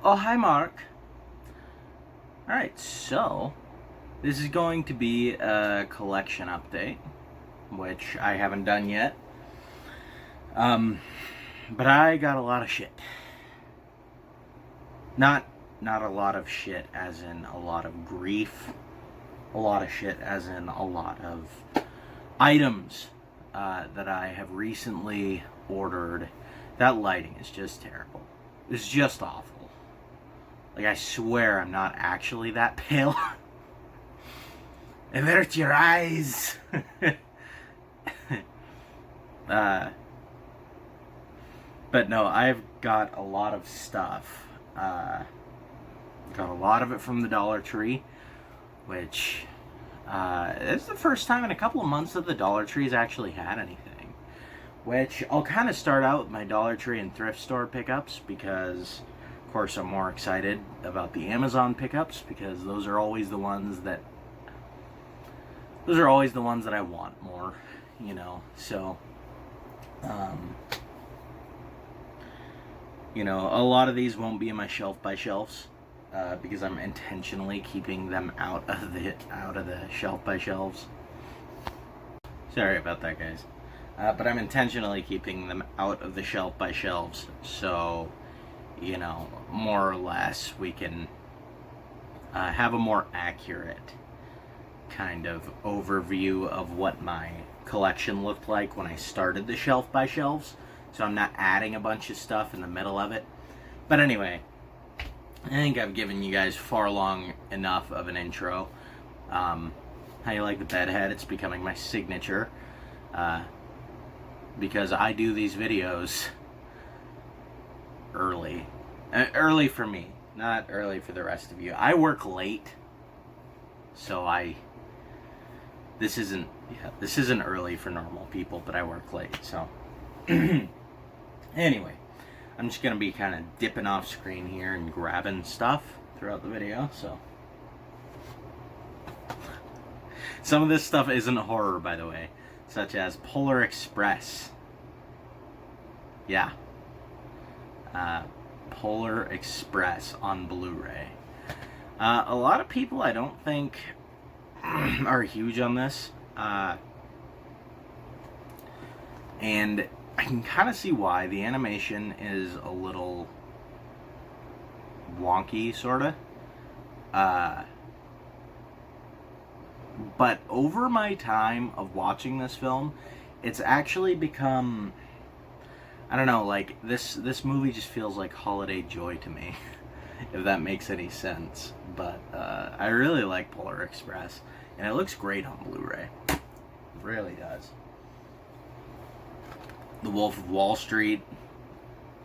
Oh, hi, Mark. Alright, so this is going to be a collection update, which I haven't done yet. But I got a lot of shit. Not a lot of shit as in a lot of grief. A lot of shit as in a lot of items that I have recently ordered. That lighting is just terrible. It's just awful. Like, I swear I'm not actually that pale. Avert your eyes! But no, I've got a lot of stuff. Got a lot of it from the Dollar Tree, which it's the first time in a couple of months that the Dollar Tree's actually had anything. Which I'll kind of start out with my Dollar Tree and thrift store pickups because, of course, I'm more excited about the Amazon pickups because those are always the ones that I want more, you know. So, you know, a lot of these won't be in my shelf by shelves because I'm intentionally keeping them out of the shelf by shelves. Sorry about that, guys. But I'm intentionally keeping them out of the shelf by shelves, so, you know, more or less we can have a more accurate kind of overview of what my collection looked like when I started the shelf by shelves, so I'm not adding a bunch of stuff in the middle of it. But anyway, I think I've given you guys far long enough of an intro. How you like the bedhead? It's becoming my signature. Because I do these videos early. Early for me, not early for the rest of you. I work late, so this isn't early for normal people, but I work late, so. Anyway, I'm just gonna be kind of dipping off screen here and grabbing stuff throughout the video, so. Some of this stuff isn't horror, by the way, such as Polar Express. Yeah. Polar Express on Blu-ray. A lot of people, I don't think, are huge on this. And I can kind of see why. The animation is a little wonky, sort of. But over my time of watching this film, it's actually become, I don't know, like, this movie just feels like holiday joy to me, if that makes any sense. But I really like Polar Express, and it looks great on Blu-ray. It really does. The Wolf of Wall Street,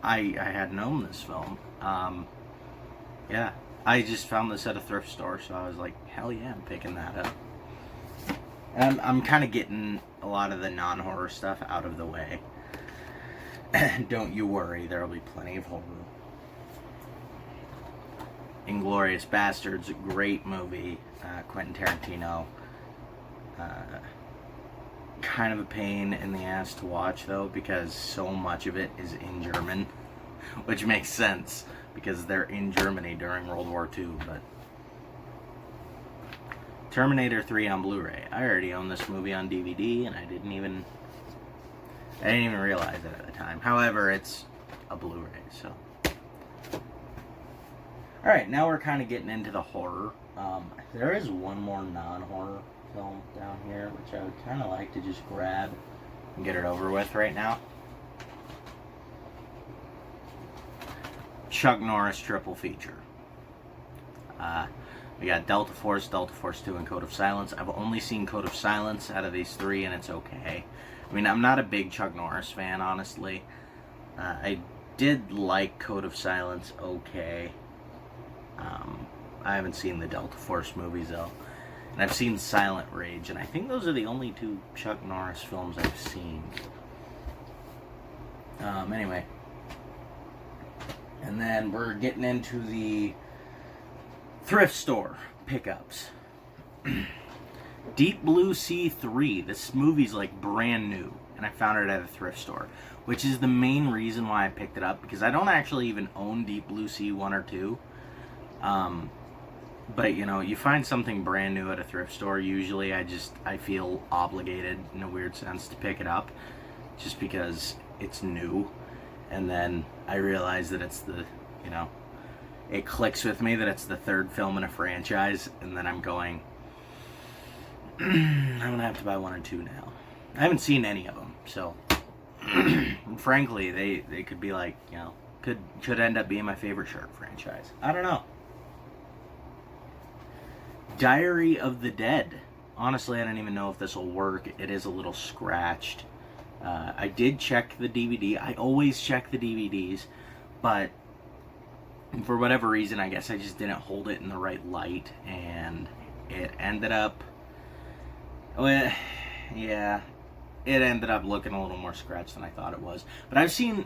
I hadn't owned this film. Yeah, I just found this at a thrift store, so I was like, hell yeah, I'm picking that up. And I'm kind of getting a lot of the non-horror stuff out of the way. Don't you worry, there'll be plenty of horror. Inglourious Basterds, great movie. Quentin Tarantino. Kind of a pain in the ass to watch, though, because so much of it is in German. Which makes sense, because they're in Germany during World War II, but... Terminator 3 on Blu-ray. I already own this movie on DVD, and I didn't even realize it at the time. However, it's a Blu-ray, so. Alright, now we're kind of getting into the horror. There is one more non-horror film down here, which I would kind of like to just grab and get it over with right now. Chuck Norris triple feature. We got Delta Force 2, and Code of Silence. I've only seen Code of Silence out of these three, and it's okay. I mean, I'm not a big Chuck Norris fan, honestly. I did like Code of Silence okay. I haven't seen the Delta Force movies, though. And I've seen Silent Rage, and I think those are the only two Chuck Norris films I've seen. Anyway. And then we're getting into the thrift store pickups. Deep Blue Sea 3. This movie's like brand new. and I found it at a thrift store, which is the main reason why I picked it up, because I don't actually even own Deep Blue Sea 1 or 2. But, you know, you find something brand new at a thrift store, usually I feel obligated, in a weird sense, to pick it up, just because it's new. And then I realize that it's the, you know, it clicks with me that it's the third film in a franchise, and then I'm going, I'm gonna have to buy 1 and 2 now. I haven't seen any of them, so frankly, they could be like, you know, could end up being my favorite shark franchise. I don't know. Diary of the Dead. Honestly, I don't even know if this will work. It is a little scratched. I did check the DVD. I always check the DVDs, but for whatever reason, I guess I just didn't hold it in the right light, and it ended up, well, yeah, it ended up looking a little more scratched than I thought it was. But I've seen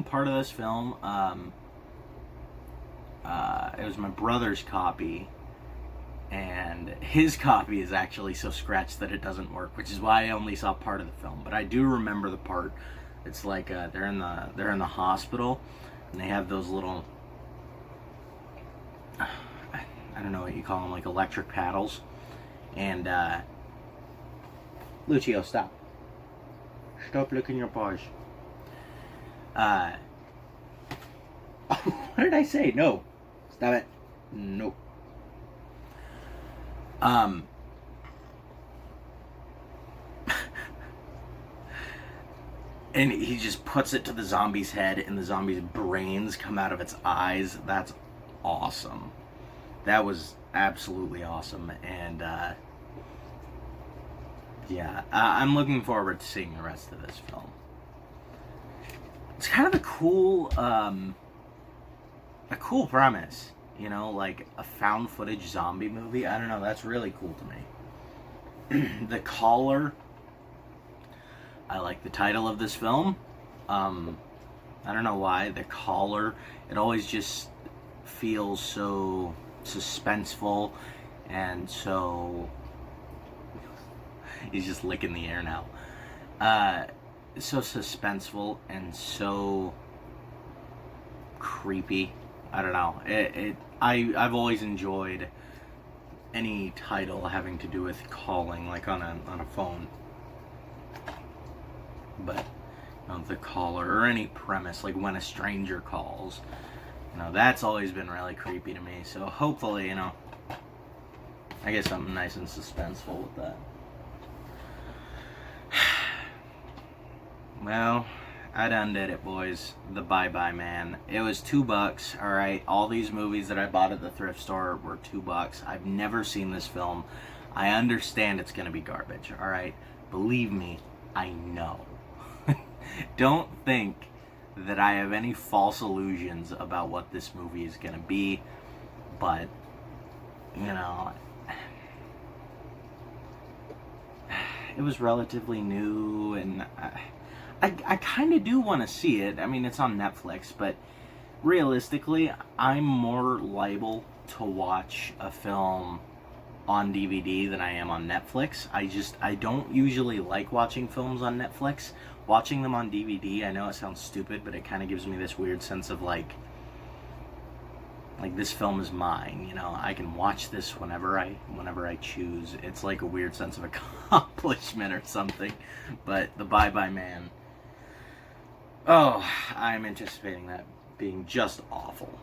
part of this film. It was my brother's copy, and his copy is actually so scratched that it doesn't work, which is why I only saw part of the film. But I do remember the part. It's like they're in the hospital, and they have those little, I don't know what you call them, like electric paddles. And Lucio, stop licking your paws. What did I say? No, stop it. Nope. And he just puts it to the zombie's head, and the zombie's brains come out of its eyes. That's awesome. That was absolutely awesome. And yeah, I'm looking forward to seeing the rest of this film. It's kind of a cool premise, you know, like a found footage zombie movie. I don't know, that's really cool to me. The Caller. I like the title of this film. I don't know why. The Caller. It always just feels so suspenseful, and so... He's just licking the air now. So suspenseful and so creepy. I don't know. I've always enjoyed any title having to do with calling, like on a phone. But, you know, The Caller, or any premise, like When a Stranger Calls, you know, that's always been really creepy to me. So hopefully, you know, I get something nice and suspenseful with that. Well, I done did it, boys. The Bye Bye Man. It was $2, alright? All these movies that I bought at the thrift store were $2. I've never seen this film. I understand it's gonna be garbage, alright? Believe me, I know. Don't think that I have any false illusions about what this movie is gonna be, but, you know, it was relatively new, and I kind of do want to see it. I mean, it's on Netflix, but realistically, I'm more liable to watch a film on DVD than I am on Netflix. I don't usually like watching films on Netflix. Watching them on DVD, I know it sounds stupid, but it kind of gives me this weird sense of like this film is mine, you know. I can watch this whenever I choose. It's like a weird sense of accomplishment or something. But The Bye Bye Man, oh, I'm anticipating that being just awful.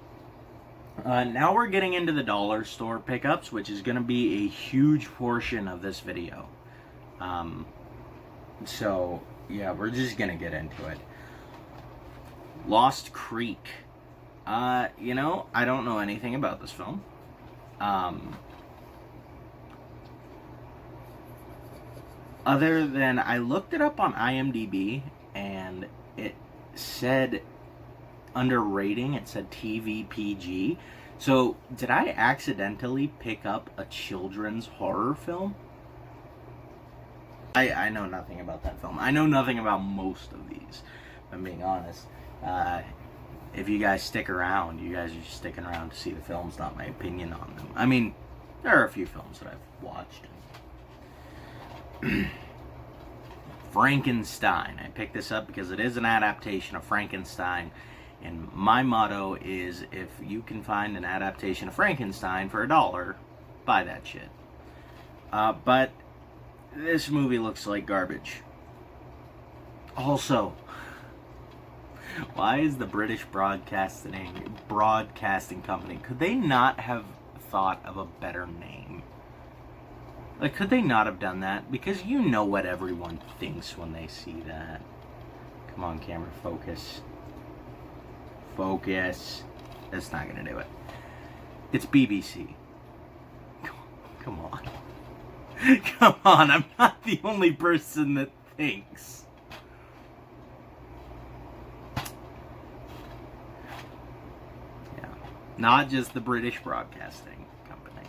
Now we're getting into the dollar store pickups, which is going to be a huge portion of this video. So, yeah, we're just going to get into it. Lost Creek. You know, I don't know anything about this film. Other than I looked it up on IMDb, and it said under rating, it said TV PG. So, did I accidentally pick up a children's horror film? I know nothing about that film. I know nothing about most of these, if I'm being honest. If you guys stick around, you guys are just sticking around to see the films, not my opinion on them. I mean, there are a few films that I've watched. Frankenstein. I picked this up because it is an adaptation of Frankenstein, and my motto is, if you can find an adaptation of Frankenstein for $1, buy that shit. But this movie looks like garbage. Also, why is the British Broadcasting Company, could they not have thought of a better name? Like, could they not have done that? Because you know what everyone thinks when they see that. Come on, camera, focus. Focus. That's not gonna do it. It's BBC. Come on. Come on, I'm not the only person that thinks. Yeah. Not just the British Broadcasting Company.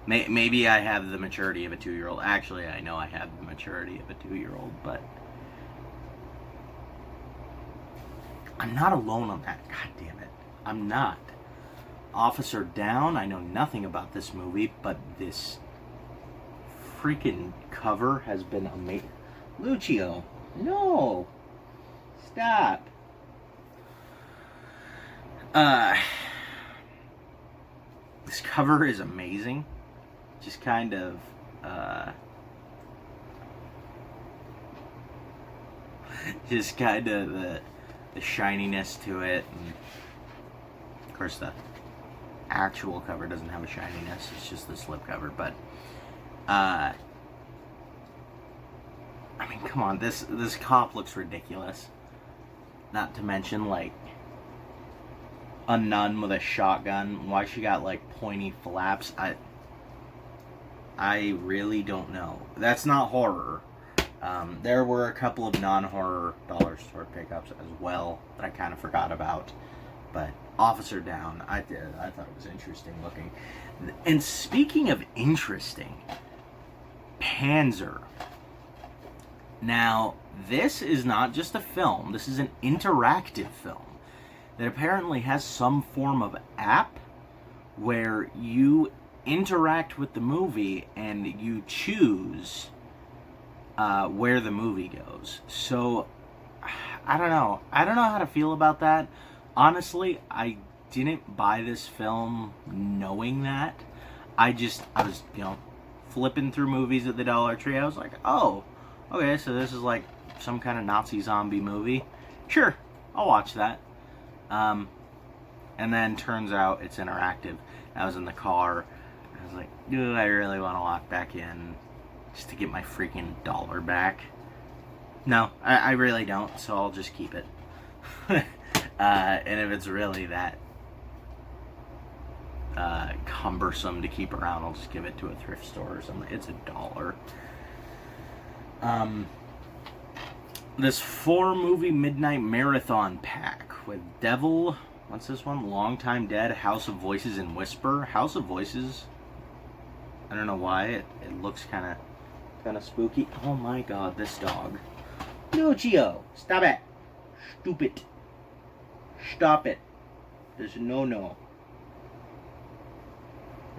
Maybe I have the maturity of a 2-year-old. Actually, I know I have the maturity of a 2-year-old, but I'm not alone on that. God damn it. I'm not. Officer Down, I know nothing about this movie, but this freaking cover has been amazing. Lucio, no! Stop! This cover is amazing. Just kind of, just kind of the shininess to it, and of course the actual cover doesn't have a shininess, it's just the slipcover, but I mean, come on, this cop looks ridiculous. Not to mention, like, a nun with a shotgun. Why she got, like, pointy flaps, I really don't know. That's not horror. There were a couple of non-horror dollar store pickups as well that I kind of forgot about. But Officer Down, I thought it was interesting looking. And speaking of interesting, Panzer. Now, this is not just a film. This is an interactive film that apparently has some form of app where you interact with the movie and you choose where the movie goes. So, I don't know. I don't know how to feel about that. Honestly, I didn't buy this film knowing that. I was, flipping through movies at the Dollar Tree. I was like, oh, okay, so this is like some kind of Nazi zombie movie. Sure, I'll watch that. And then turns out it's interactive. I was in the car. I was like, do I really want to walk back in just to get my freaking $1 back? No, I really don't, so I'll just keep it. And if it's really that cumbersome to keep around, I'll just give it to a thrift store or something. It's $1. This 4-movie midnight marathon pack with Devil, what's this one? Long Time Dead, House of Voices, and Whisper. House of Voices, I don't know why, it looks kind of spooky. Oh my god, this dog. Lucio, stop it. Stupid. Stop it. There's no.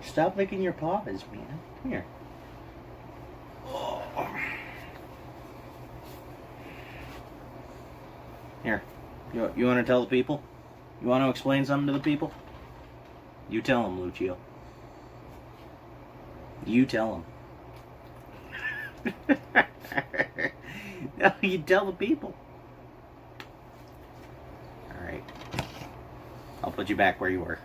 Stop licking your paws, man. Come here. Oh. Here. You want to tell the people? You want to explain something to the people? You tell them, Lucio. You tell them. No, you tell the people. Alright. I'll put you back where you were.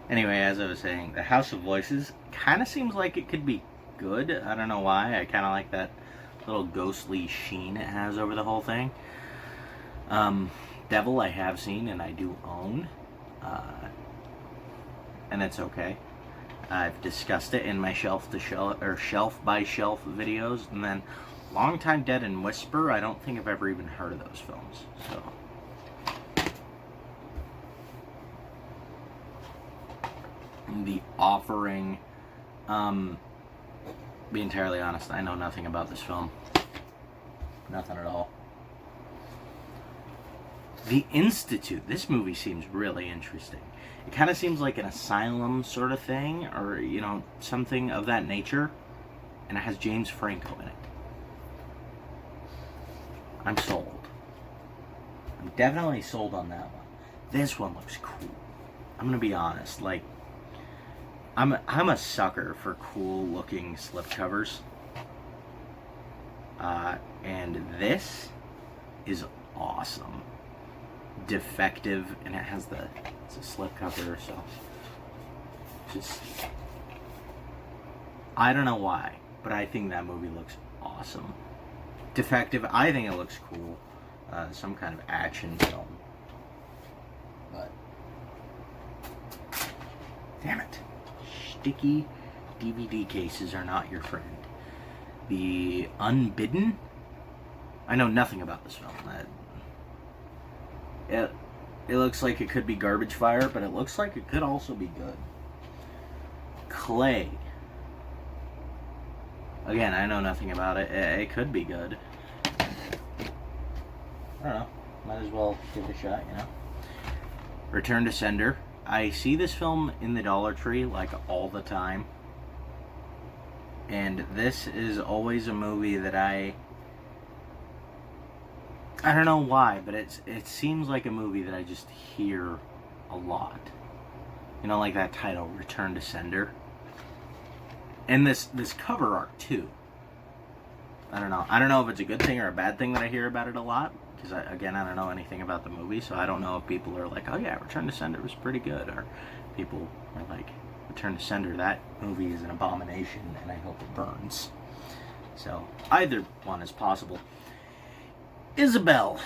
Anyway, as I was saying, the House of Voices kind of seems like it could be good. I don't know why. I kind of like that little ghostly sheen it has over the whole thing. Devil I have seen and I do own. And it's okay. I've discussed it in my shelf by shelf videos, and then Long Time Dead and Whisper, I don't think I've ever even heard of those films. So The Offering, be entirely honest, I know nothing about this film. Nothing at all. The Institute. This movie seems really interesting. It kind of seems like an asylum sort of thing, or, you know, something of that nature. And it has James Franco in it. I'm sold. I'm definitely sold on that one. This one looks cool. I'm gonna be honest. Like, I'm a sucker for cool looking slipcovers. And this is awesome. Defective, and it's a slipcover, so just, I don't know why, but I think that movie looks awesome. Defective, I think it looks cool. Some kind of action film. But damn it. Sticky DVD cases are not your friend. The Unbidden? I know nothing about this film. It looks like it could be garbage fire, but it looks like it could also be good. Clay. Again, I know nothing about it. It could be good. I don't know. Might as well give it a shot, you know? Return to Sender. I see this film in the Dollar Tree, like, all the time. And this is always a movie that I don't know why, but it seems like a movie that I just hear a lot. You know, like that title, Return to Sender. And this cover art, too. I don't know. I don't know if it's a good thing or a bad thing that I hear about it a lot. Because, I don't know anything about the movie. So I don't know if people are like, oh yeah, Return to Sender was pretty good. Or people are like, Return to Sender, that movie is an abomination and I hope it burns. So, either one is possible. Isabel.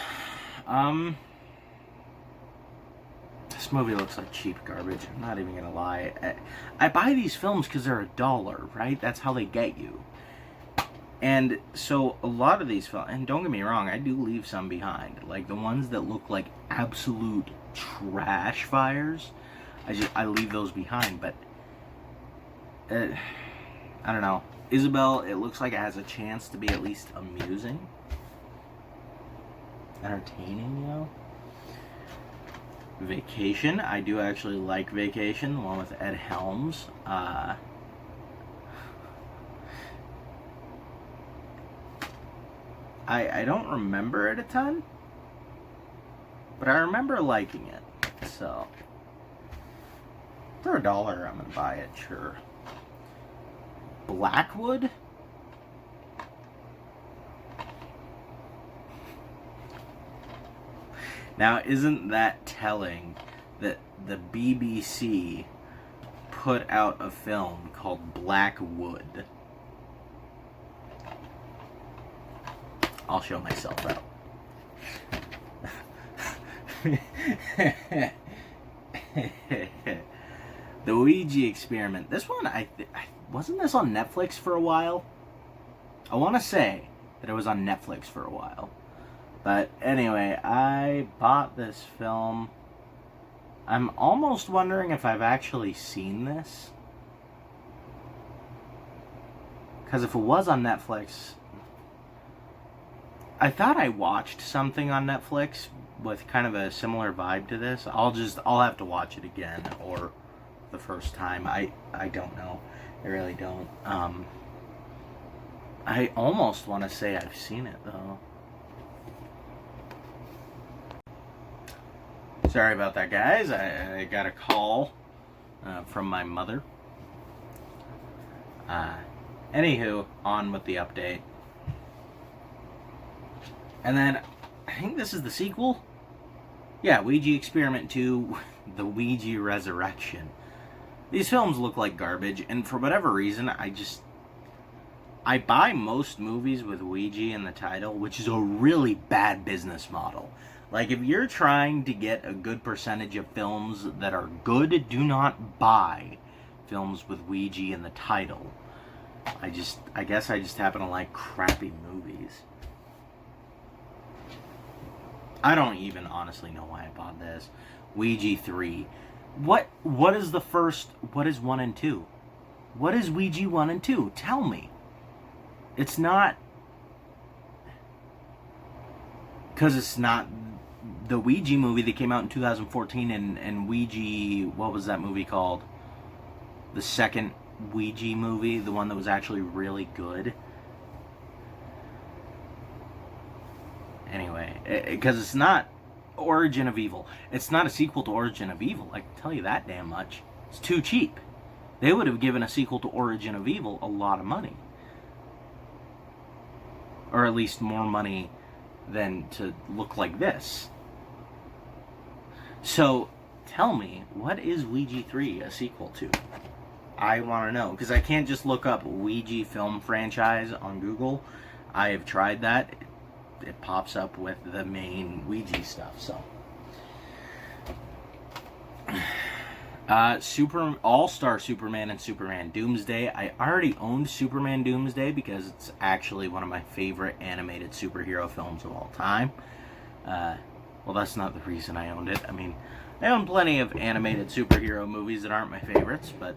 This movie looks like cheap garbage. I'm not even gonna lie. I buy these films because they're $1, right? That's how they get you. And so a lot of these films, and don't get me wrong, I do leave some behind. Like the ones that look like absolute trash fires, I leave those behind. But I don't know. Isabel, it looks like it has a chance to be at least amusing, entertaining, you know. Vacation, I do actually like Vacation, the one with Ed Helms. I don't remember it a ton, but I remember liking it. So for $1, I'm gonna buy it, sure. Blackwood. Now, isn't that telling that the BBC put out a film called Blackwood? I'll show myself out. The Ouija Experiment. This one, wasn't this on Netflix for a while? I want to say that it was on Netflix for a while. But anyway, I bought this film. I'm almost wondering if I've actually seen this. Because if it was on Netflix, I thought I watched something on Netflix with kind of a similar vibe to this. I'll have to watch it again or the first time. I don't know. I really don't. I almost want to say I've seen it though. Sorry about that, guys. I got a call from my mother. Anywho, on with the update. And then, I think this is the sequel? Yeah, Ouija Experiment 2, The Ouija Resurrection. These films look like garbage, and for whatever reason, I buy most movies with Ouija in the title, which is a really bad business model. Like, if you're trying to get a good percentage of films that are good, do not buy films with Ouija in the title. I guess I just happen to like crappy movies. I don't even honestly know why I bought this. Ouija 3. What is the first, what is 1 and 2? What is Ouija 1 and 2? Tell me. It's not... Because it's not the Ouija movie that came out in 2014, and Ouija, what was that movie called? The second Ouija movie, the one that was actually really good. Anyway, because it's not Origin of Evil. It's not a sequel to Origin of Evil. I can tell you that damn much. It's too cheap. They would have given a sequel to Origin of Evil a lot of money. Or at least more money than to look like this. So, tell me, what is Ouija 3 a sequel to? I want to know, because I can't just look up Ouija film franchise on Google. I have tried that. It pops up with the main Ouija stuff, so. All-Star Superman and Superman Doomsday. I already owned Superman Doomsday because it's actually one of my favorite animated superhero films of all time. Well, that's not the reason I owned it. I mean, I own plenty of animated superhero movies that aren't my favorites, but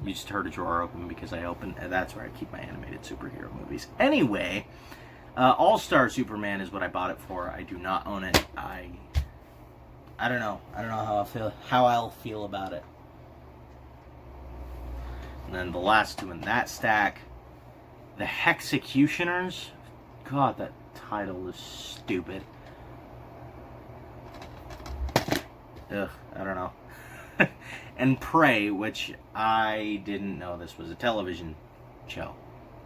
you just heard a drawer open because I opened, and that's where I keep my animated superhero movies. Anyway, All-Star Superman is what I bought it for. I do not own it. I don't know. I don't know how I'll feel about it. And then the last two in that stack, The Hexecutioners. God, that title is stupid. Ugh, I don't know. And Prey, which I didn't know this was a television show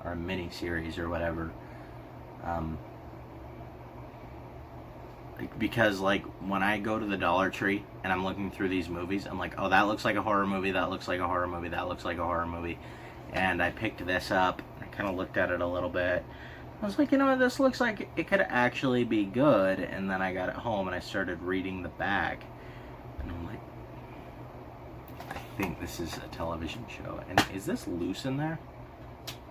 or a mini-series or whatever. Because, like, when I go to the Dollar Tree and I'm looking through these movies, I'm like, oh, that looks like a horror movie, that looks like a horror movie, that looks like a horror movie. And I picked this up, and I kind of looked at it a little bit. I was like, you know what, this looks like it could actually be good. And then I got it home and I started reading the back. And I'm like, I think this is a television show. And is this loose in there?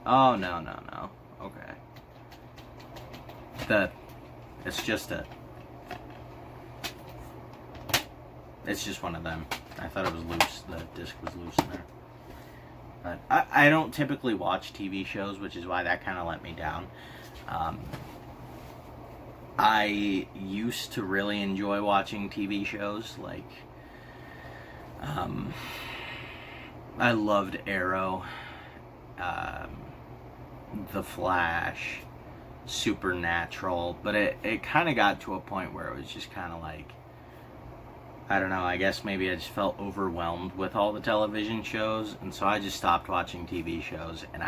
Oh, no. Okay. It's just one of them. I thought it was loose. The disc was loose in there. But I don't typically watch TV shows, which is why that kind of let me down. I used to really enjoy watching TV shows. Like, I loved Arrow, The Flash, Supernatural. But it kind of got to a point where it was just kind of like, I don't know, I guess maybe I just felt overwhelmed with all the television shows, and so I just stopped watching TV shows, and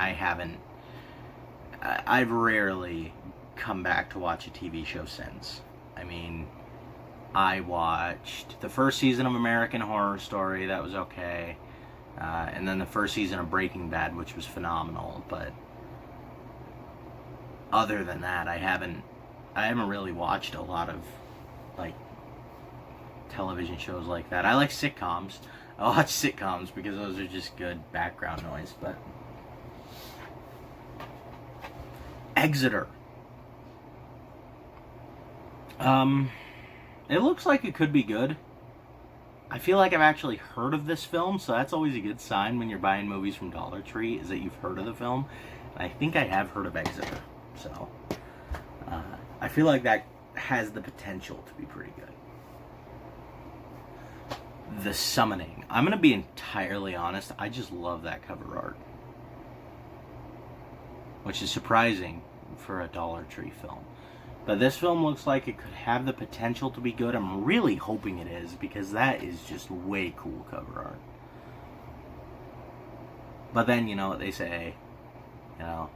I've rarely come back to watch a TV show since. I mean, I watched the first season of American Horror Story, that was okay, and then the first season of Breaking Bad, which was phenomenal, but other than that, I haven't really watched a lot of, like, television shows like that. I like sitcoms. I watch sitcoms because those are just good background noise, but Exeter. It looks like it could be good. I feel like I've actually heard of this film, so that's always a good sign when you're buying movies from Dollar Tree, is that you've heard of the film. And I think I have heard of Exeter, so I feel like that has the potential to be pretty good. The Summoning. I'm going to be entirely honest, I just love that cover art. Which is surprising for a Dollar Tree film. But this film looks like it could have the potential to be good. I'm really hoping it is, because that is just way cool cover art. But then, you know what they say, you know,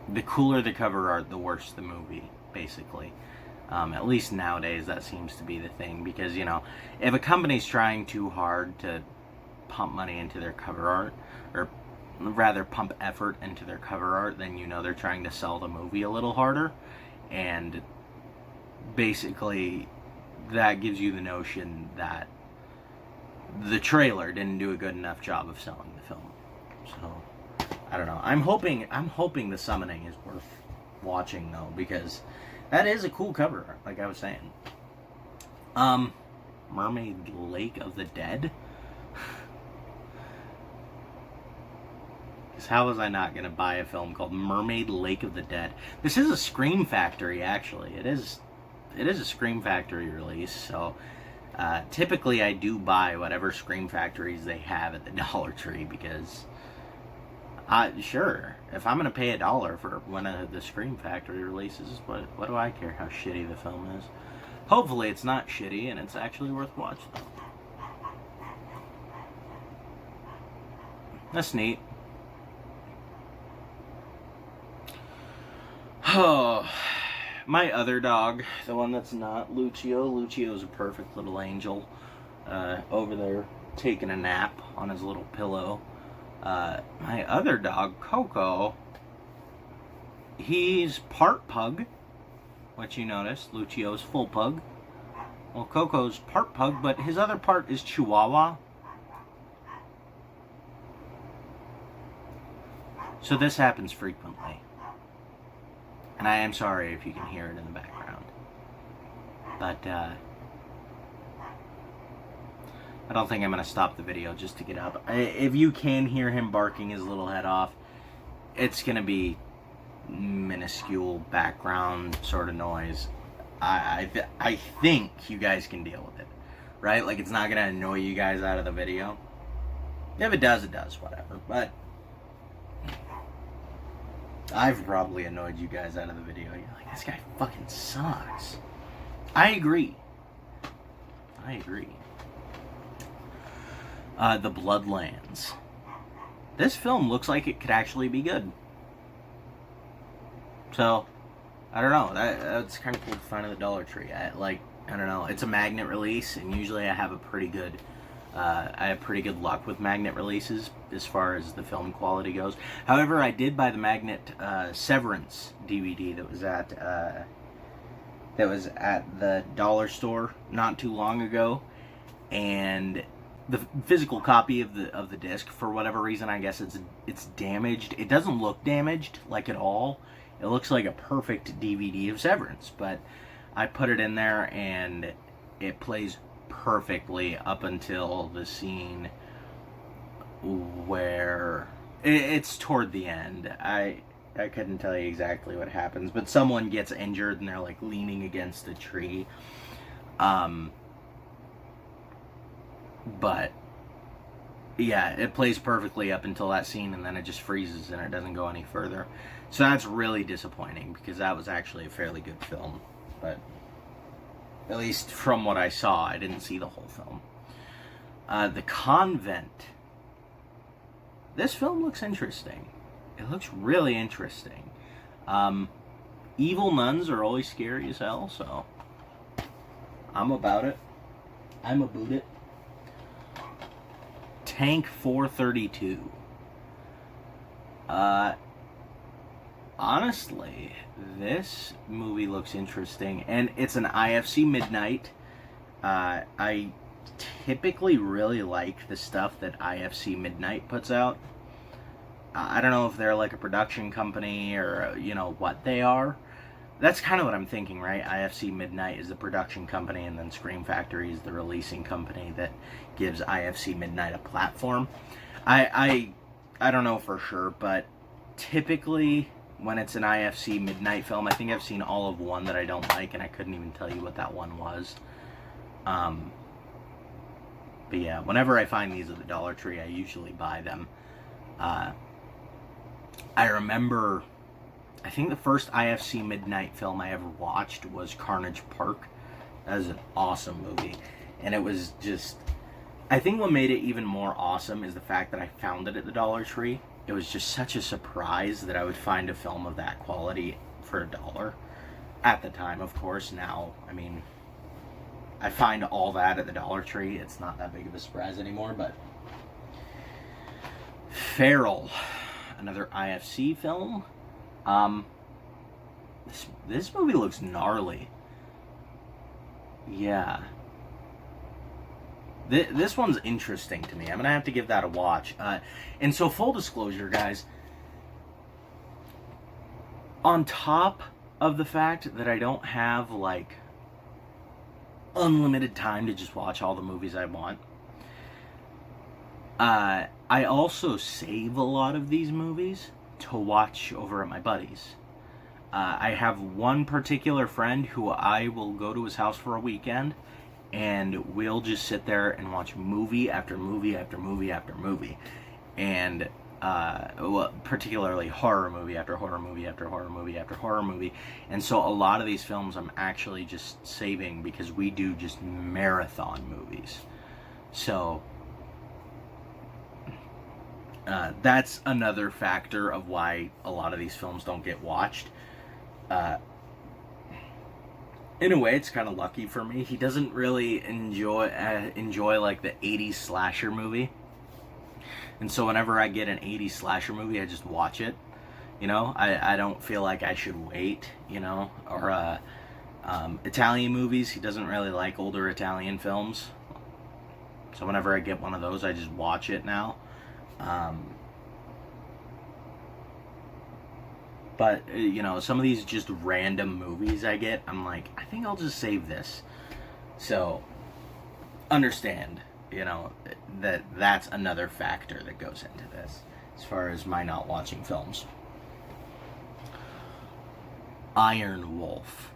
the cooler the cover art, the worse the movie, basically. At least nowadays, that seems to be the thing. Because, you know, if a company's trying too hard to pump money into their cover art, or rather pump effort into their cover art, then you know they're trying to sell the movie a little harder. And basically, that gives you the notion that the trailer didn't do a good enough job of selling the film. So, I don't know. I'm hoping The Summoning is worth watching, though, because that is a cool cover art, like I was saying. Mermaid Lake of the Dead? Because how was I not going to buy a film called Mermaid Lake of the Dead? This is a Scream Factory, actually. It is it is a Scream Factory release, so typically I do buy whatever Scream Factories they have at the Dollar Tree, because sure, if I'm gonna pay $1 for one of the Scream Factory releases, what do I care how shitty the film is? Hopefully it's not shitty and it's actually worth watching. That's neat. Oh, my other dog, the one that's not Lucio. Lucio's a perfect little angel over there taking a nap on his little pillow. My other dog, Coco, he's part pug, which you noticed. Lucio's full pug. Well, Coco's part pug, but his other part is Chihuahua. So this happens frequently. And I am sorry if you can hear it in the background. But, I don't think I'm going to stop the video just to get up. If you can hear him barking his little head off, it's going to be minuscule background sort of noise. I think you guys can deal with it, right? Like, it's not going to annoy you guys out of the video. If it does, whatever. But I've probably annoyed you guys out of the video. You're like, this guy fucking sucks. I agree. The Bloodlands. This film looks like it could actually be good. So, I don't know. That's kind of cool to find at the Dollar Tree. I don't know. It's a magnet release, and usually I have pretty good luck with magnet releases as far as the film quality goes. However, I did buy the magnet Severance DVD that was at the dollar store not too long ago, and the physical copy of the disc, for whatever reason, I guess it's damaged. It doesn't look damaged like at all. It looks like a perfect DVD of Severance, but I put it in there and it plays perfectly up until the scene where it's toward the end. I couldn't tell you exactly what happens, but someone gets injured and they're like leaning against a tree. But yeah, it plays perfectly up until that scene, and then it just freezes and it doesn't go any further. So that's really disappointing, because that was actually a fairly good film. But at least from what I saw, I didn't see the whole film. The Convent. This film looks interesting. It looks really interesting. Evil nuns are always scary as hell, so I'm about it. I'm about it. Tank 432. Honestly, this movie looks interesting, and it's an IFC Midnight. I typically really like the stuff that IFC Midnight puts out. I don't know if they're like a production company or, what they are. That's kind of what I'm thinking, right? IFC Midnight is the production company, and then Scream Factory is the releasing company that gives IFC Midnight a platform. I don't know for sure, but typically when it's an IFC Midnight film, I think I've seen all of one that I don't like, and I couldn't even tell you what that one was. But yeah, whenever I find these at the Dollar Tree, I usually buy them. I remember, I think the first IFC Midnight film I ever watched was Carnage Park. That was an awesome movie. And it was just, I think what made it even more awesome is the fact that I found it at the Dollar Tree. It was just such a surprise that I would find a film of that quality for $1. At the time, of course. Now, I mean, I find all that at the Dollar Tree. It's not that big of a surprise anymore, but Feral, another IFC film. This movie looks gnarly. Yeah. This one's interesting to me. I'm gonna have to give that a watch. And so, full disclosure, guys, on top of the fact that I don't have, like, unlimited time to just watch all the movies I want, I also save a lot of these movies to watch over at my buddies. I have one particular friend who I will go to his house for a weekend, and we'll just sit there and watch movie after movie after movie after movie. And well, particularly horror movie after horror movie after horror movie after horror movie. And so a lot of these films I'm actually just saving because we do just marathon movies. So that's another factor of why a lot of these films don't get watched. In a way, it's kind of lucky for me. He doesn't really enjoy like the 80s slasher movie. And so whenever I get an 80s slasher movie, I just watch it. You know, I don't feel like I should wait, you know. Or Italian movies, he doesn't really like older Italian films. So whenever I get one of those, I just watch it now. But, you know, some of these just random movies I get, I'm like, I think I'll just save this. So, understand, you know, that's another factor that goes into this, as far as my not watching films. Iron Wolf,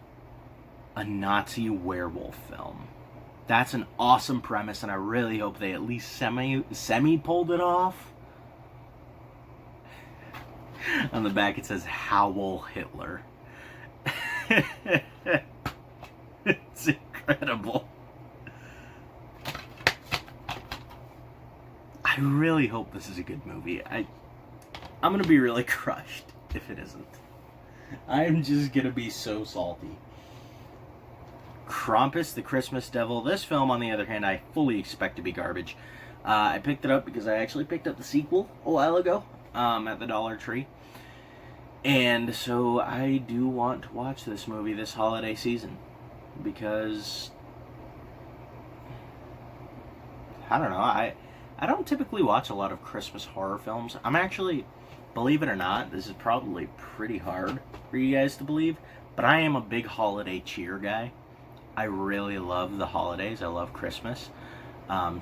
a Nazi werewolf film. That's an awesome premise, and I really hope they at least semi pulled it off. On the back it says Howl Hitler. It's incredible. I really hope this is a good movie. I'm gonna be really crushed if it isn't. I'm just gonna be so salty. Krampus, the Christmas Devil. This film, on the other hand, I fully expect to be garbage. I picked it up because I actually picked up the sequel a while ago at the Dollar Tree. And so I do want to watch this movie this holiday season because I don't know, I don't typically watch a lot of Christmas horror films. I'm actually, believe it or not, this is probably pretty hard for you guys to believe, but I am a big holiday cheer guy. I really love the holidays. I love Christmas.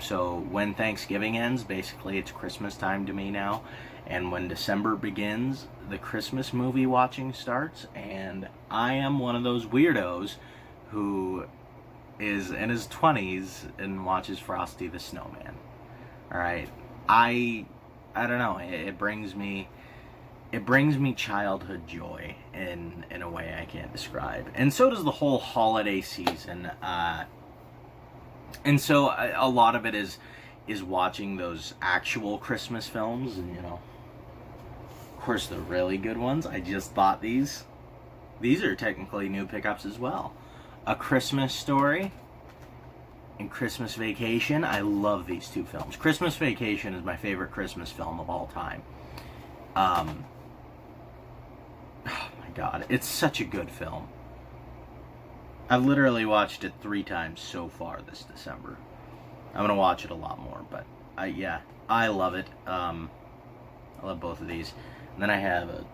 So when Thanksgiving ends, basically it's Christmas time to me now. And when December begins, the Christmas movie watching starts. And I am one of those weirdos who is in his 20s and watches Frosty the Snowman. Alright? I don't know. It brings me childhood joy in a way I can't describe. And so does the whole holiday season. And so a lot of it is watching those actual Christmas films, and you know, of course, the really good ones. I just bought these. These are technically new pickups as well. A Christmas Story and Christmas Vacation. I love these two films. Christmas Vacation is my favorite Christmas film of all time. Oh my god, it's such a good film. I've literally watched it 3 times so far this December. I'm gonna watch it a lot more, but yeah, I love it. I love both of these. And then I have a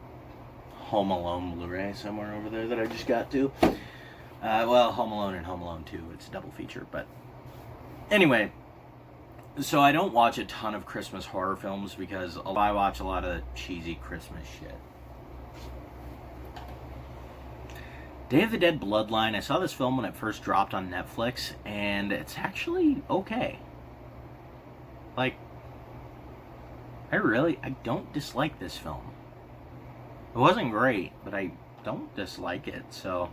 Home Alone Blu-ray somewhere over there that I just got to. Well, Home Alone and Home Alone 2. It's a double feature, but anyway. So I don't watch a ton of Christmas horror films because I watch a lot of cheesy Christmas shit. Day of the Dead Bloodline. I saw this film when it first dropped on Netflix, and it's actually okay. Like, I don't dislike this film. It wasn't great, but I don't dislike it, so...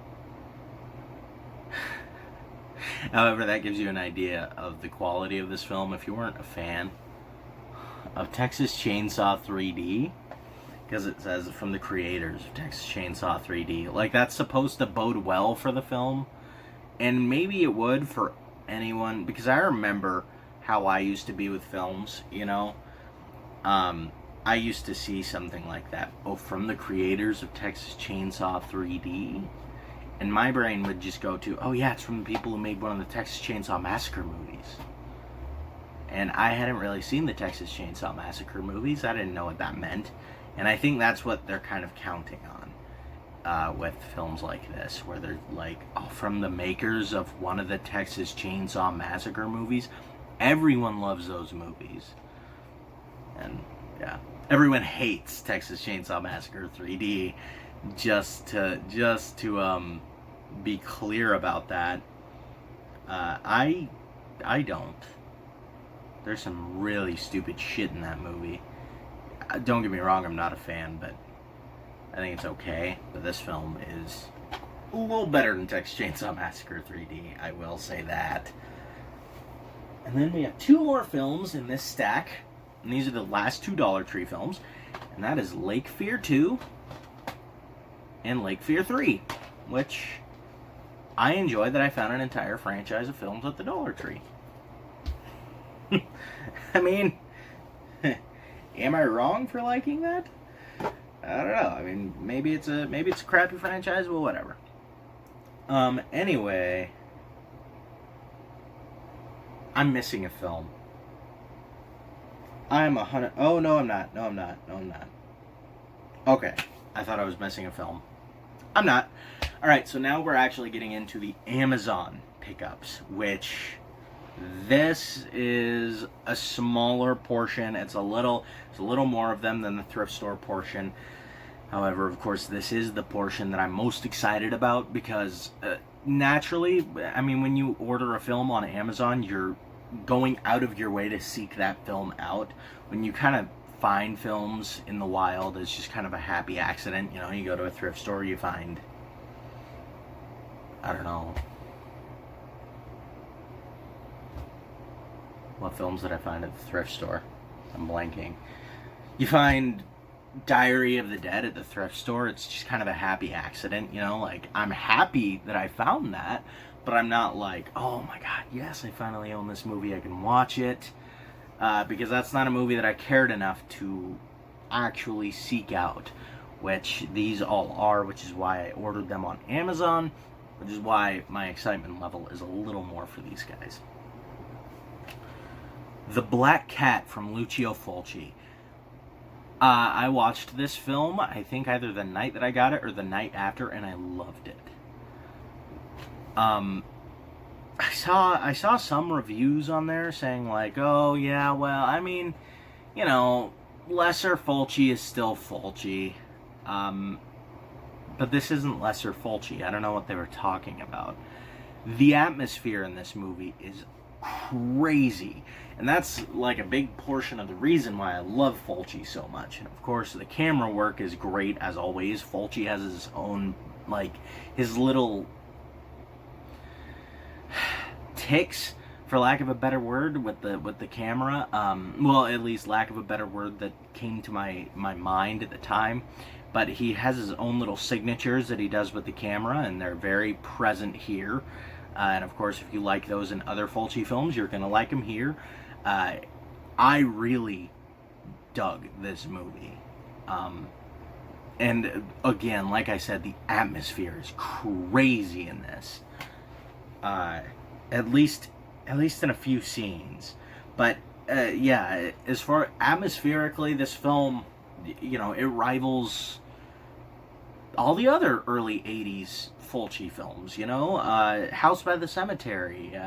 However, that gives you an idea of the quality of this film. If you weren't a fan of Texas Chainsaw 3D, because it says from the creators of Texas Chainsaw 3D, like, that's supposed to bode well for the film, and maybe it would for anyone, because I remember how I used to be with films, you know. I used to see something like that, from the creators of Texas Chainsaw 3D, and my brain would just go to, oh yeah, it's from the people who made one of the Texas Chainsaw Massacre movies. And I hadn't really seen the Texas Chainsaw Massacre movies. I didn't know what that meant. And I think that's what they're kind of counting on with films like this, where they're like, oh, from the makers of one of the Texas Chainsaw Massacre movies. Everyone loves those movies. And yeah, everyone hates Texas Chainsaw Massacre 3D just to be clear about that. I don't. There's some really stupid shit in that movie. Don't get me wrong, I'm not a fan, but I think it's okay. But this film is a little better than Texas Chainsaw Massacre 3D, I will say that. And then we have two more films in this stack, and these are the last two Dollar Tree films, and that is Lake Fear 2 and Lake Fear 3, which I enjoy that I found an entire franchise of films at the Dollar Tree. I mean, am I wrong for liking that? I don't know. I mean, maybe it's a crappy franchise, well, whatever. Anyway, I'm missing a film. I'm 100. Oh no, I'm not. No, I'm not. No, I'm not. Okay, I thought I was missing a film. I'm not. All right, so now we're actually getting into the Amazon pickups, which this is a smaller portion. It's a little more of them than the thrift store portion. However, of course, this is the portion that I'm most excited about because naturally, I mean, when you order a film on Amazon, you're going out of your way to seek that film out. When you kind of find films in the wild, it's just kind of a happy accident. You know, you go to a thrift store, you find, I don't know, what films did I find at the thrift store? I'm blanking. You find Diary of the Dead at the thrift store. It's just kind of a happy accident, you know, like I'm happy that I found that, but I'm not like, oh my god, yes, I finally own this movie, I can watch it, because that's not a movie that I cared enough to actually seek out, which these all are, which is why I ordered them on Amazon, which is why my excitement level is a little more for these guys. The Black Cat from Lucio Fulci. I watched this film, I think either the night that I got it or the night after, and I loved it. I saw some reviews on there saying like, oh yeah, well, I mean, you know, lesser Fulci is still Fulci. But this isn't lesser Fulci. I don't know what they were talking about. The atmosphere in this movie is crazy. And that's like a big portion of the reason why I love Fulci so much. And of course, the camera work is great as always. Fulci has his own, like, his little ticks, for lack of a better word, with the camera. Well, at least lack of a better word that came to my mind at the time. But he has his own little signatures that he does with the camera, and they're very present here. And of course, if you like those in other Fulci films, you're going to like them here. I really dug this movie. And again, like I said, the atmosphere is crazy in this. At least in a few scenes. But yeah, as far atmospherically, this film, you know, it rivals all the other early 80s Fulci films, you know, House by the Cemetery,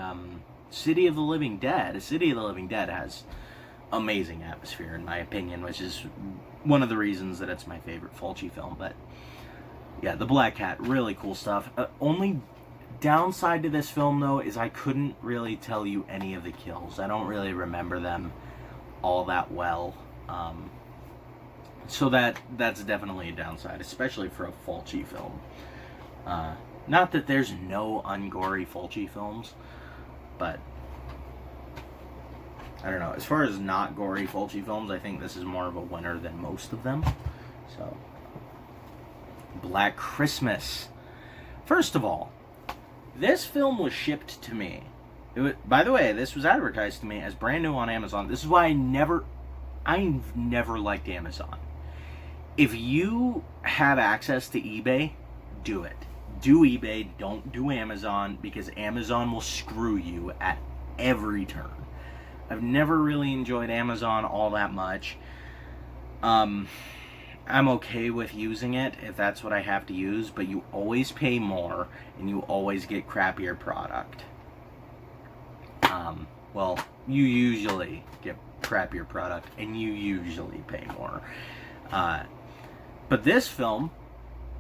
City of the Living Dead. City of the Living Dead has amazing atmosphere, in my opinion, which is one of the reasons that it's my favorite Fulci film. But yeah, The Black Cat, really cool stuff. Only downside to this film, though, is I couldn't really tell you any of the kills. I don't really remember them all that well. So that's definitely a downside, especially for a Fulci film. Not that there's no ungory Fulci films, but I don't know. As far as not gory Fulci films, I think this is more of a winner than most of them. So, Black Christmas. First of all, this film was shipped to me. By the way, this was advertised to me as brand new on Amazon. This is why I've never liked Amazon. If you have access to eBay, do it. Do eBay, don't do Amazon, because Amazon will screw you at every turn. I've never really enjoyed Amazon all that much. I'm okay with using it if that's what I have to use, but you always pay more and you always get crappier product. Well, you usually get crappier product and you usually pay more. But this film,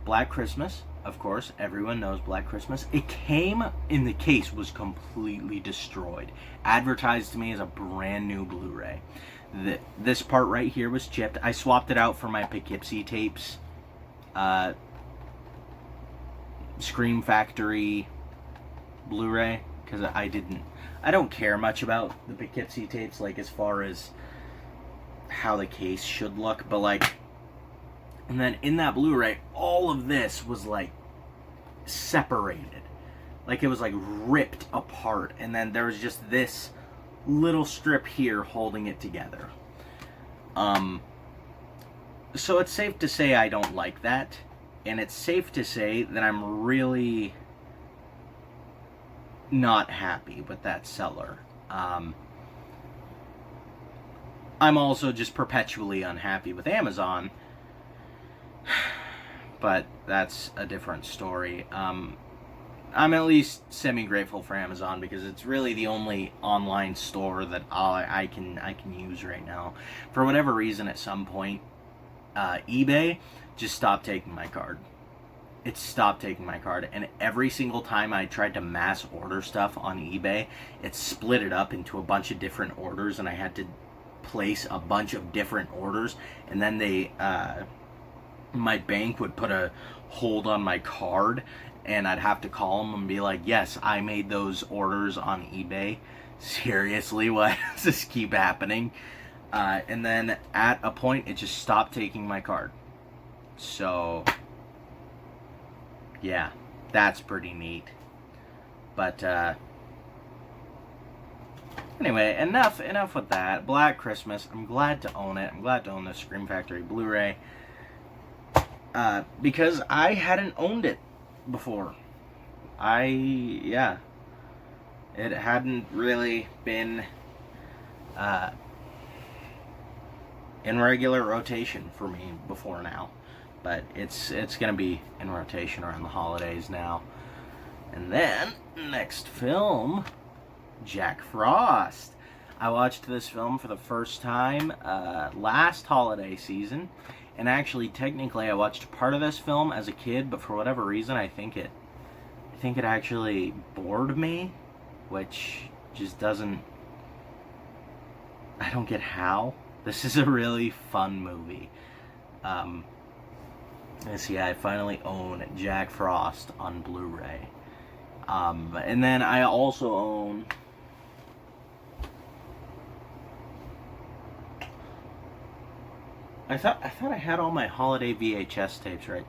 Black Christmas, of course, everyone knows Black Christmas. It came in the case, was completely destroyed. Advertised to me as a brand new Blu-ray. This part right here was chipped. I swapped it out for my Poughkeepsie tapes. Scream Factory Blu-ray, because I don't care much about the Poughkeepsie tapes, like, as far as how the case should look, but, like, and then in that Blu-ray, all of this was, like, separated. Like, it was, like, ripped apart, and then there was just this little strip here holding it together. So it's safe to say I don't like that, and it's safe to say that I'm really not happy with that seller. I'm also just perpetually unhappy with Amazon, but that's a different story. I'm at least semi-grateful for Amazon because it's really the only online store that I can use right now. For whatever reason, at some point, eBay just stopped taking my card. It stopped taking my card, and every single time I tried to mass order stuff on eBay, it split it up into a bunch of different orders, and I had to place a bunch of different orders, and then my bank would put a hold on my card, and I'd have to call them and be like, yes, I made those orders on eBay. Seriously, why does this keep happening? And then at a point, it just stopped taking my card. So, yeah, that's pretty neat. But, anyway, enough with that. Black Christmas, I'm glad to own it. I'm glad to own the Scream Factory Blu-ray. Because I hadn't owned it before. It hadn't really been in regular rotation for me before now, but it's gonna be in rotation around the holidays now. And then next film, Jack Frost. I watched this film for the first time last holiday season. And actually, technically, I watched part of this film as a kid, but for whatever reason, I think it actually bored me, which just doesn't. I don't get how. This is a really fun movie. Let's see, I finally own Jack Frost on Blu-ray, and then I also own. I thought I had all my holiday VHS tapes, right?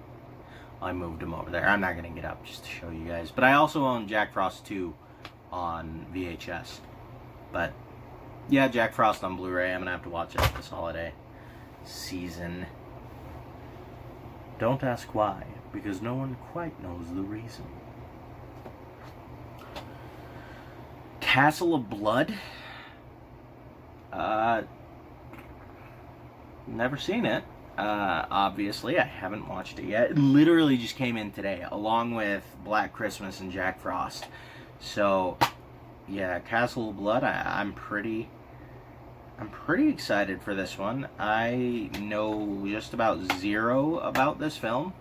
I moved them over there. I'm not going to get up just to show you guys. But I also own Jack Frost 2 on VHS. But, yeah, Jack Frost on Blu-ray. I'm going to have to watch it this holiday season. Don't ask why, because no one quite knows the reason. Castle of Blood. Never seen it. Obviously, I haven't watched it yet. It literally just came in today, along with Black Christmas and Jack Frost. So, yeah, Castle of Blood. I'm pretty excited for this one. I know just about zero about this film,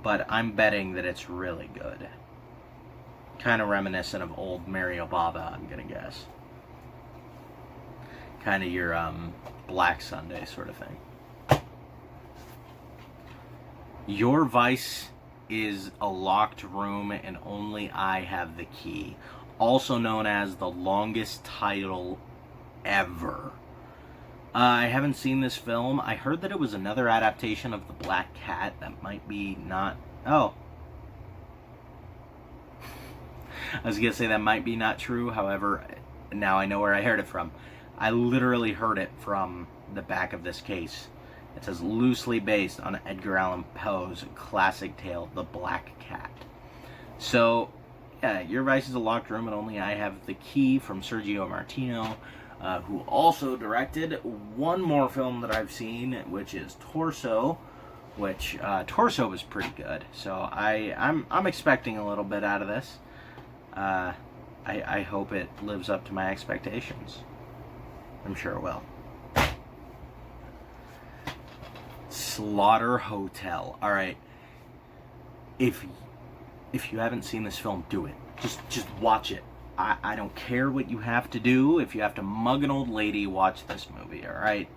but I'm betting that it's really good. Kind of reminiscent of old Mario Bava, I'm gonna guess. Kind of your Black Sunday sort of thing. Your vice is a locked room and only I have the key. Also known as the longest title ever. I haven't seen this film. I heard that it was another adaptation of The Black Cat. That might be not... Oh. I was going to say that might be not true. However, now I know where I heard it from. I literally heard it from the back of this case. It says, loosely based on Edgar Allan Poe's classic tale, The Black Cat. So, yeah, Your Vice is a Locked Room and Only I Have the Key from Sergio Martino, who also directed one more film that I've seen, which is Torso, which Torso was pretty good. So I'm expecting a little bit out of this. I hope it lives up to my expectations. I'm sure it will. Slaughter Hotel. All right. If you haven't seen this film, do it. Just watch it. I don't care what you have to do. If you have to mug an old lady, watch this movie, all right?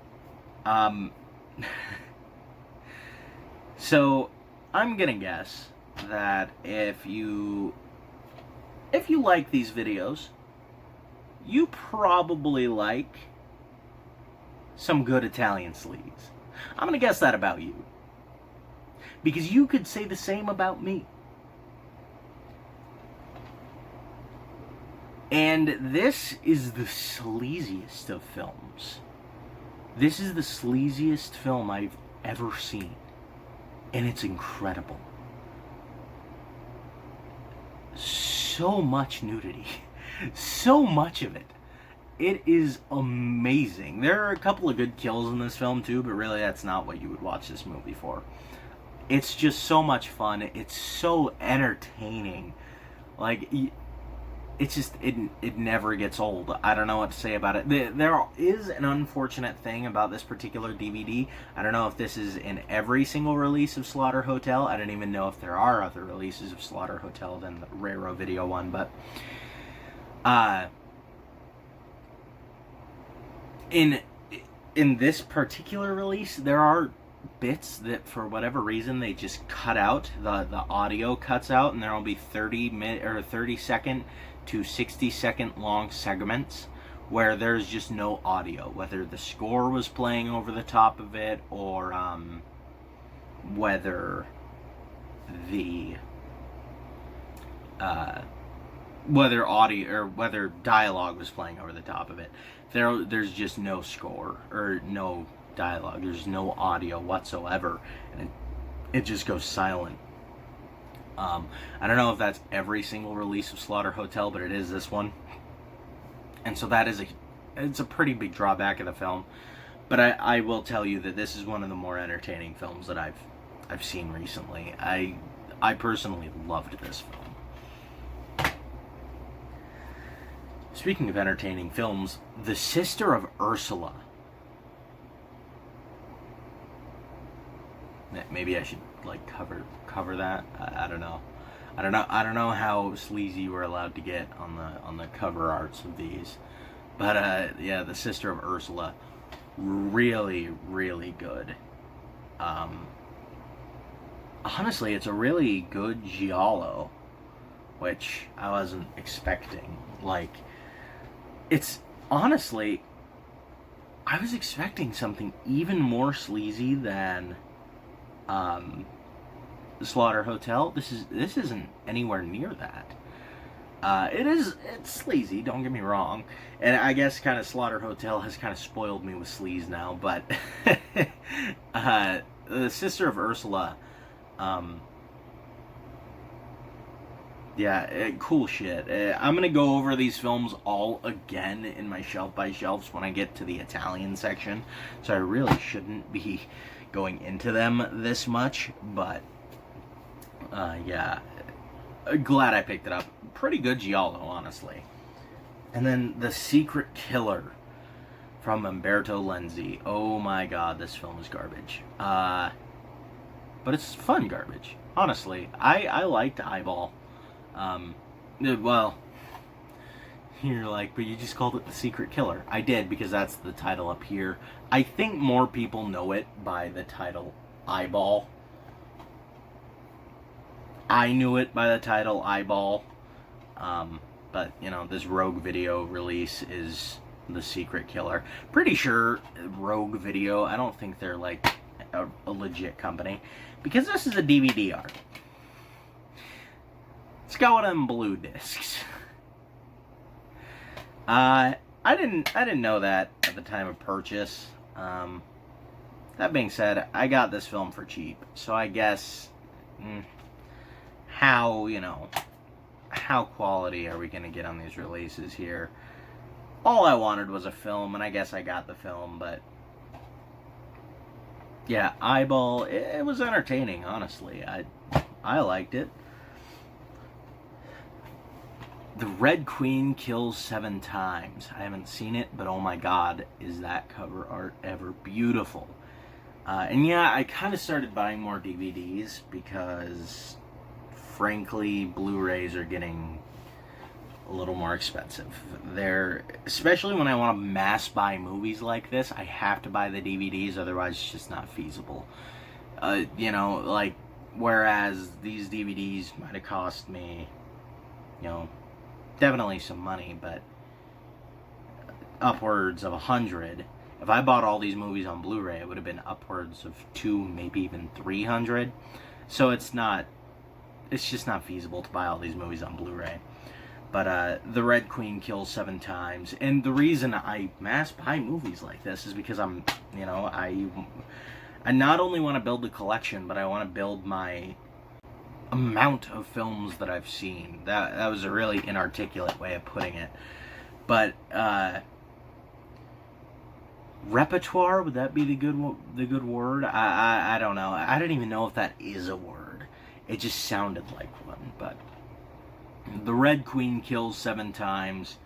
So, I'm gonna guess that if you like these videos, you probably like some good Italian sleaze. I'm gonna guess that about you. Because you could say the same about me. And this is the sleaziest of films. This is the sleaziest film I've ever seen. And it's incredible. So much nudity. So much of it. It is amazing. There are a couple of good kills in this film too, but really that's not what you would watch this movie for. It's just so much fun. It's so entertaining. Like, it's just, it never gets old. I don't know what to say about it. There is an unfortunate thing about this particular DVD. I don't know if this is in every single release of Slaughter Hotel. I don't even know if there are other releases of Slaughter Hotel than the Raro Video one, but in this particular release, there are bits that for whatever reason they just cut out. The audio cuts out, and there will be 30-second to 60-second long segments where there's just no audio, whether the score was playing over the top of it or whether the whether audio or whether dialogue was playing over the top of it. There's just no score or no dialogue. There's no audio whatsoever, and it just goes silent. I don't know if that's every single release of Slaughter Hotel, but it is this one. And so that is it's a pretty big drawback of the film. But I will tell you that this is one of the more entertaining films that I've seen recently. I personally loved this film. Speaking of entertaining films, The Sister of Ursula. Maybe I should like cover that. I don't know. I don't know how sleazy we're allowed to get on the cover arts of these. But yeah, The Sister of Ursula, really, really good. Honestly, it's a really good giallo, which I wasn't expecting. Like, it's honestly, I was expecting something even more sleazy than the Slaughter Hotel. This isn't anywhere near that. It's sleazy, don't get me wrong, and I guess kind of Slaughter Hotel has kind of spoiled me with sleaze now, but The Sister of Ursula, yeah, cool shit. I'm gonna go over these films all again in my shelf by shelves when I get to the Italian section, so I really shouldn't be going into them this much, but yeah, glad I picked it up. Pretty good giallo, honestly. And then The Secret Killer from Umberto Lenzi. Oh my god, this film is garbage. But it's fun garbage, honestly. I liked Eyeball. Well, you're like, but you just called it The Secret Killer. I did, because that's the title up here. I think more people know it by the title Eyeball. I knew it by the title Eyeball. But, you know, this Rogue Video release is The Secret Killer. Pretty sure Rogue Video, I don't think they're like a legit company, because this is a DVD art. It's got one of them blue discs. I didn't know that at the time of purchase. That being said, I got this film for cheap, so I guess how quality are we gonna get on these releases here? All I wanted was a film, and I guess I got the film, but yeah, Eyeball, it was entertaining, honestly. I liked it. The Red Queen Kills 7 Times. I haven't seen it, but oh my god, is that cover art ever beautiful. And yeah, I kind of started buying more DVDs because, frankly, Blu-rays are getting a little more expensive. They're, especially when I want to mass buy movies like this, I have to buy the DVDs, otherwise it's just not feasible. You know, like, whereas these DVDs might have cost me, you know, definitely some money, but upwards of $100. If I bought all these movies on Blu-ray, it would have been upwards of $200, maybe even $300. So it's just not feasible to buy all these movies on Blu-ray. But The Red Queen kills 7 times, and the reason I mass buy movies like this is because I not only want to build a collection, but I want to build my amount of films that I've seen. That was a really inarticulate way of putting it, but repertoire, would that be the good word? I don't know. I don't even know if that is a word. It just sounded like one. But The Red Queen kills 7 times.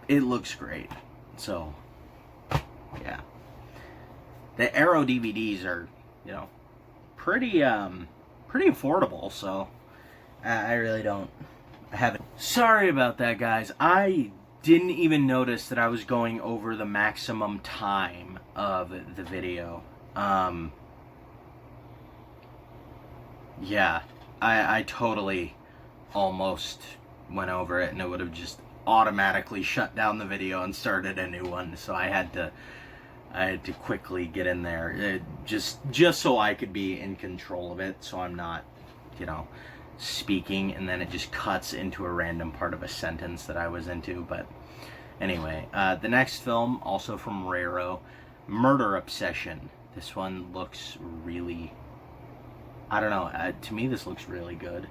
It looks great. So yeah, the Arrow DVDs are, you know, pretty affordable. So I really don't have it. Sorry about that, guys. I didn't even notice that I was going over the maximum time of the video. Yeah, I totally almost went over it, and it would have just automatically shut down the video and started a new one. So I had to quickly get in there, just so I could be in control of it, so I'm not, you know, speaking and then it just cuts into a random part of a sentence that I was into. But anyway, the next film, also from Raro, Murder Obsession. This one looks really, I don't know, to me this looks really good.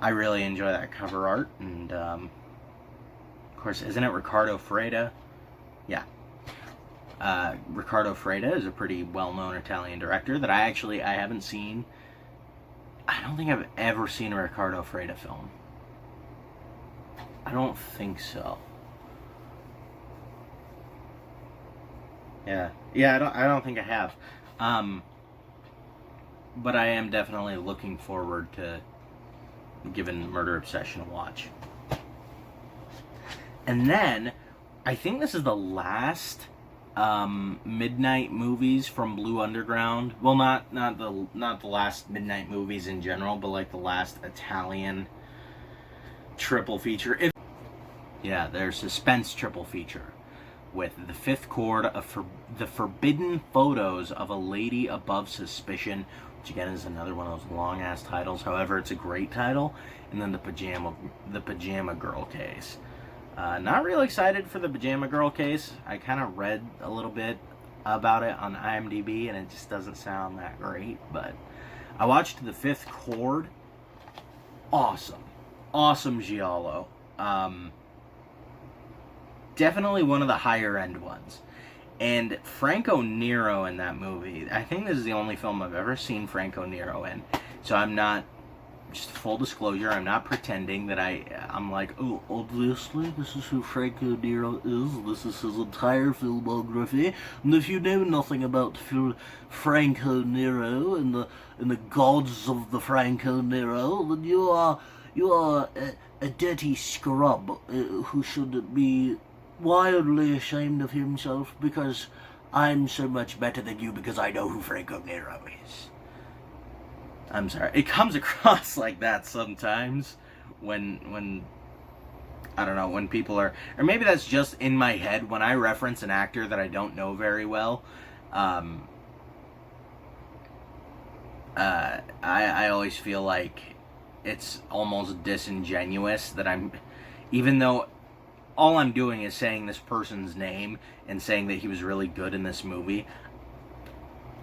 I really enjoy that cover art, and of course, isn't it Riccardo Freda? Yeah. Riccardo Freda is a pretty well-known Italian director that I haven't seen. I don't think I've ever seen a Riccardo Freda film. I don't think so. Yeah, I don't think I have. But I am definitely looking forward to giving Murder Obsession a watch. And then, I think this is the last midnight movies from Blue Underground. Well, not the last midnight movies in general, but like the last Italian triple feature. Yeah, their suspense triple feature with The Fifth Chord, The Forbidden Photos of a Lady Above Suspicion, which again is another one of those long ass titles. However, it's a great title. And then the Pajama Girl Case. Not real excited for the Pajama Girl Case. I kind of read a little bit about it on IMDb, and it just doesn't sound that great. But I watched The Fifth Chord. Awesome giallo. Definitely one of the higher end ones. And Franco Nero in that movie, I think this is the only film I've ever seen Franco Nero in. So I'm not, just full disclosure, I'm not pretending that I'm like, oh, obviously, this is who Franco Nero is, this is his entire filmography, and if you know nothing about Franco Nero and the gods of the Franco Nero, then you are a dirty scrub who should be wildly ashamed of himself, because I'm so much better than you because I know who Franco Nero is. I'm sorry. It comes across like that sometimes when I don't know, when people are, or maybe that's just in my head when I reference an actor that I don't know very well. I always feel like it's almost disingenuous that even though all I'm doing is saying this person's name and saying that he was really good in this movie.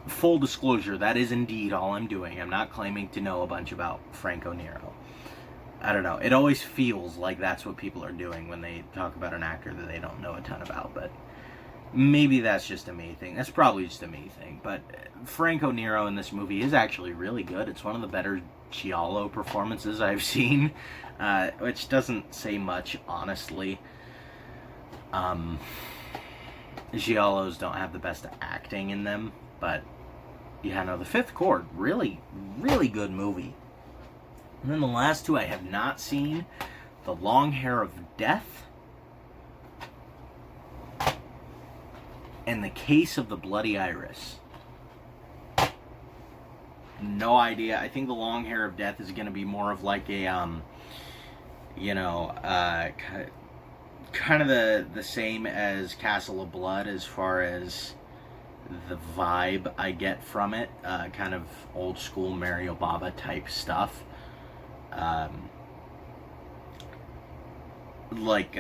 Full disclosure, that is indeed all I'm doing. I'm not claiming to know a bunch about Franco Nero. I don't know. It always feels like that's what people are doing when they talk about an actor that they don't know a ton about, but maybe that's just a me thing. That's probably just a me thing, but Franco Nero in this movie is actually really good. It's one of the better giallo performances I've seen, which doesn't say much, honestly. giallos don't have the best acting in them, but yeah, no, the Fifth Chord, really, really good movie. And then the last two I have not seen, The Long Hair of Death and The Case of the Bloody Iris. No idea. I think The Long Hair of Death is going to be more of like a, kind of the same as Castle of Blood as far as the vibe I get from it. Kind of old school Mario Bava type stuff. Like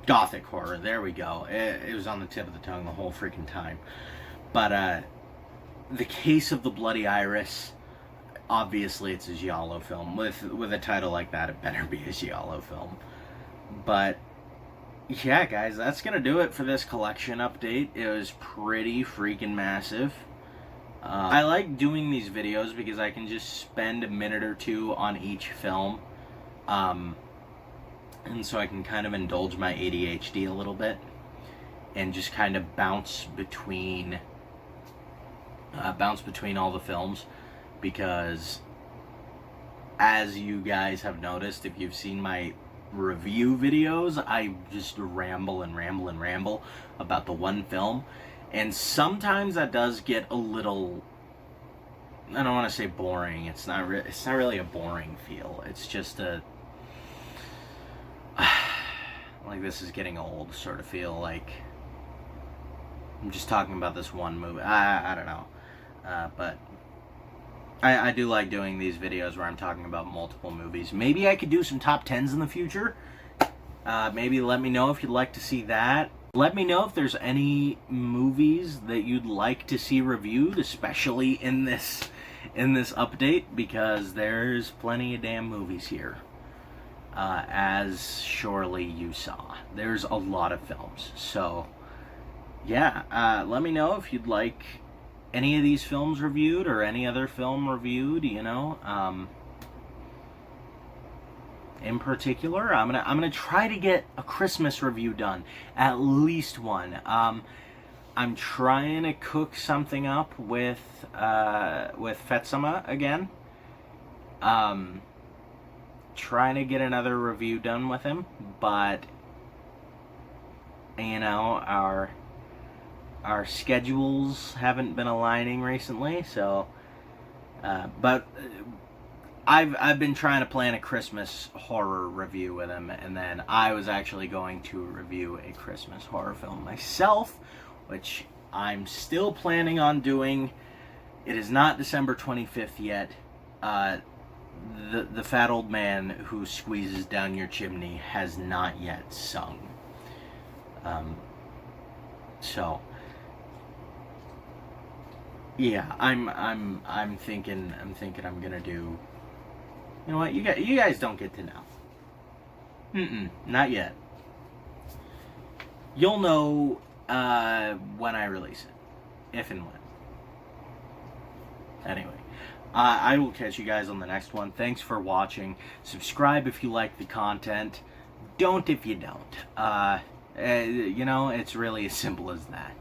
gothic horror. There we go. It was on the tip of the tongue the whole freaking time. But The Case of the Bloody Iris, obviously it's a giallo film. With a title like that, it better be a giallo film. But yeah, guys, that's gonna do it for this collection update. It was pretty freaking massive. I like doing these videos because I can just spend a minute or two on each film. And so I can kind of indulge my ADHD a little bit and just kind of bounce between all the films, because as you guys have noticed, if you've seen my review videos, I just ramble about the one film, and sometimes that does get a little, I don't want to say boring. It's not really a boring feel. It's just a like this is getting old sort of feel, like I'm just talking about this one movie. I don't know. But I do like doing these videos where I'm talking about multiple movies. Maybe I could do some top 10s in the future. Maybe let me know if you'd like to see that. Let me know if there's any movies that you'd like to see reviewed, especially in this update, because there's plenty of damn movies here. As surely you saw. There's a lot of films. So, yeah, let me know if you'd like any of these films reviewed or any other film reviewed, you know. In particular, I'm gonna try to get a Christmas review done, at least one. I'm trying to cook something up with Fetsama again. Trying to get another review done with him, but you know, our schedules haven't been aligning recently, so but I've been trying to plan a Christmas horror review with him, and then I was actually going to review a Christmas horror film myself, which I'm still planning on doing. It is not December 25th yet. The fat old man who squeezes down your chimney has not yet sung. So yeah, I'm thinking I'm gonna do. You know what? You guys don't get to know. Not yet. You'll know when I release it, if and when. Anyway. I will catch you guys on the next one. Thanks for watching. Subscribe if you like the content. Don't if you don't. You know, it's really as simple as that.